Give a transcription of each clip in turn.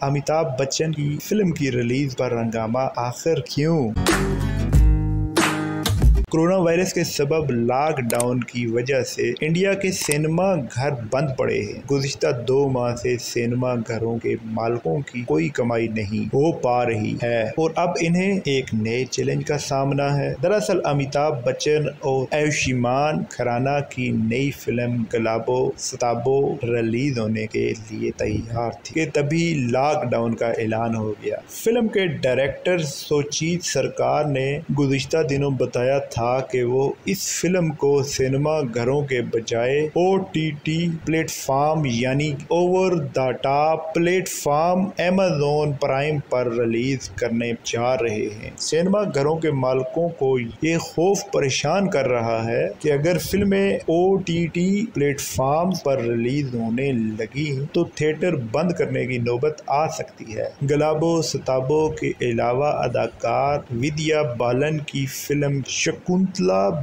امیتابھ بچن کی فلم کی ریلیز پر ہنگامہ، آخر کیوں؟ کورونا وائرس کے سبب لاک ڈاؤن کی وجہ سے انڈیا کے سینما گھر بند پڑے ہیں۔ گزشتہ 2 ماہ سے سینما گھروں کے مالکوں کی کوئی کمائی نہیں ہو پا رہی ہے اور اب انہیں ایک نئے چیلنج کا سامنا ہے۔ دراصل امیتابھ بچن اور آیوشمان کھرانا کی نئی فلم گلابو ستابو ریلیز ہونے کے لیے تیار تھی کہ تبھی لاک ڈاؤن کا اعلان ہو گیا۔ فلم کے ڈائریکٹر سوچیت سرکار نے گزشتہ دنوں بتایا تھا کہ وہ اس فلم کو سینما گھروں کے بجائے OTT پلیٹ فارم یعنی over the top plate form Amazon prime per release کرنے جا رہے ہیں۔ سینما گھروں کے مالکوں کو یہ خوف پریشان کر رہا ہے کہ اگر فلمیں OTT پلیٹ فارم پر ریلیز ہونے لگی تو تھیٹر بند کرنے کی نوبت آ سکتی ہے۔ گلابو ستابو کے علاوہ اداکار ودیا بالن کی فلم شکنتلا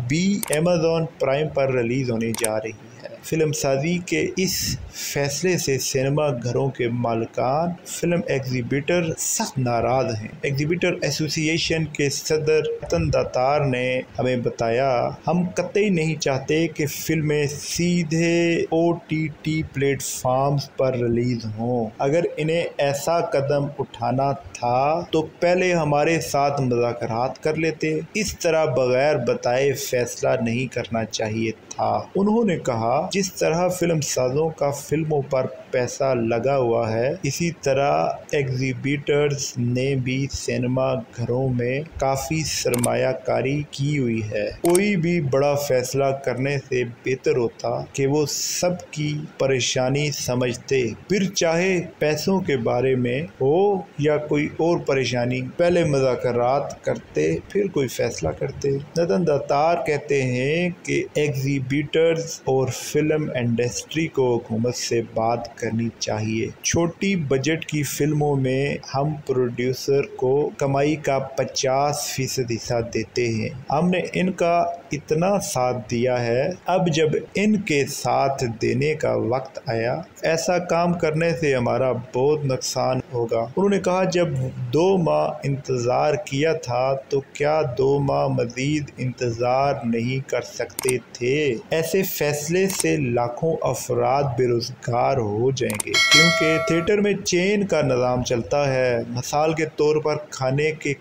بھی ایمیزون پرائم پر ریلیز ہونے جا رہی ہے۔ فلم سازی کے اس فیصلے سے سینما گھروں کے مالکان فلم ایگزیبیٹر سخت ناراض ہیں۔ ایگزیبیٹر ایسوسی ایشن کے صدر رتن داتار نے ہمیں بتایا، ہم قطعی نہیں چاہتے کہ فلمیں سیدھے OTT پلیٹ فارمز پر ریلیز ہوں۔ اگر انہیں ایسا قدم اٹھانا تھا تو پہلے ہمارے ساتھ مذاکرات کر لیتے، اس طرح بغیر بتائے فیصلہ نہیں کرنا چاہیے تھا۔ انہوں نے کہا، جس طرح فلم سازوں کا فلموں پر پیسہ لگا ہوا ہے، اسی طرح ایگزیبیٹرز نے بھی سینما گھروں میں کافی سرمایہ کاری کی ہوئی ہے۔ کوئی بھی بڑا فیصلہ کرنے سے بہتر ہوتا کہ وہ سب کی پریشانی سمجھتے، پھر چاہے پیسوں کے بارے میں ہو یا کوئی اور پریشانی، پہلے مذاکرات کرتے پھر کوئی فیصلہ کرتے۔ رتن داتار کہتے ہیں کہ ایگزیبیٹرز اور فلم انڈسٹری کو حکومت سے بات کرنی چاہیے۔ چھوٹی بجٹ کی فلموں میں ہم پروڈیوسر کو کمائی کا 50% حصہ دیتے ہیں۔ ہم نے ان کا اتنا ساتھ دیا ہے، اب جب ان کے ساتھ دینے کا وقت آیا، ایسا کام کرنے سے ہمارا بہت نقصان ہوگا۔ انہوں نے کہا، جب 2 ماہ انتظار کیا تھا تو کیا 2 ماہ مزید انتظار نہیں کر سکتے تھے؟ ایسے فیصلے سے لاکھوں افراد بے روزگار ہو جائیں گے، کیونکہ تھیٹر میں چین کا نظام چلتا ہے۔ مثال کے طور پر کھانے کی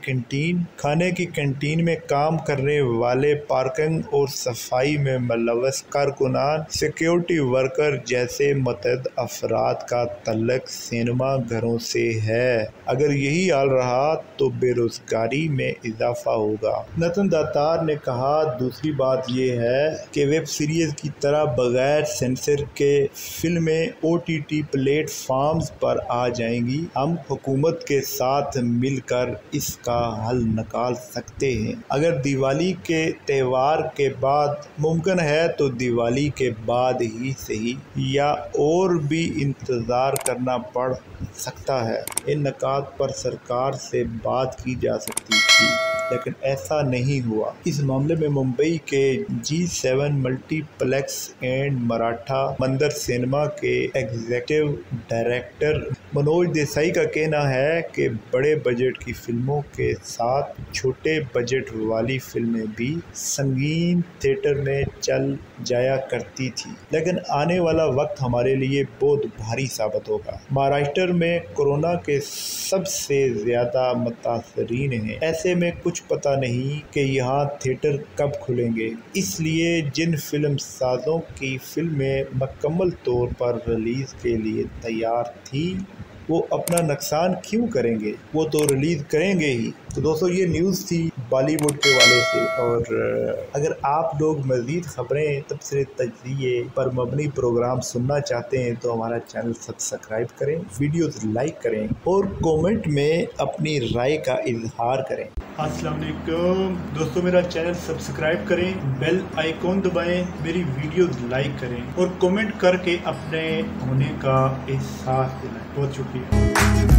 کینٹین میں کام کرنے والے، پارکنگ اور صفائی میں ملوث کارکنان، سیکیورٹی ورکر جیسے متعدد افراد کا تعلق سینما گھروں سے ہے۔ اگر یہی حال رہا تو بے روزگاری میں اضافہ ہوگا۔ رتن داتار نے کہا، دوسری بات یہ ہے کہ ویب سیریز کی طرح بغیر سینسر کے فلمیں OTT پلیٹ فارمز پر آ جائیں گی۔ ہم حکومت کے ساتھ مل کر اس کا حل نکال سکتے ہیں۔ اگر دیوالی کے تہوار کے بعد ممکن ہے تو دیوالی کے بعد ہی صحیح، یا اور بھی انتظار کرنا پڑ سکتا ہے۔ ان نکات پر سرکار سے بات کی جا سکتی تھی، لیکن ایسا نہیں ہوا۔ اس معاملے میں ممبئی کے G7 multi plex and Maratha مندر سینما کے ایگزیکٹو ڈائریکٹر منوج دیسائی کا کہنا ہے کہ بڑے بجٹ کی فلموں کے ساتھ چھوٹے بجٹ والی فلمیں بھی سنگین تھیٹر میں چل جایا کرتی تھی، لیکن آنے والا وقت ہمارے لیے بہت بھاری ثابت ہوگا۔ مہاراشٹر میں کورونا کے سب سے زیادہ متاثرین ہیں، ایسے میں کچھ پتہ نہیں کہ یہاں تھیٹر کب کھلیں گے۔ اس لیے جن فلم سازوں کی فلمیں مکمل طور پر ریلیز کے لیے تیار تھی، وہ اپنا نقصان کیوں کریں گے؟ وہ تو ریلیز کریں گے ہی۔ تو دوستو، یہ نیوز تھی بالی ووڈ کے والے سے، اور اگر آپ لوگ مزید خبریں، تبصرے، تجزیے پر مبنی پروگرام سننا چاہتے ہیں تو ہمارا چینل سبسکرائب کریں، ویڈیوز لائک کریں اور کومنٹ میں اپنی رائے کا اظہار کریں۔ السلام علیکم دوستو، میرا چینل سبسکرائب کریں، بیل آئیکن دبائیں، میری ویڈیوز لائک کریں اور کومنٹ کر کے اپنے ہونے کا احساس دلائیں۔ بہت شکریہ۔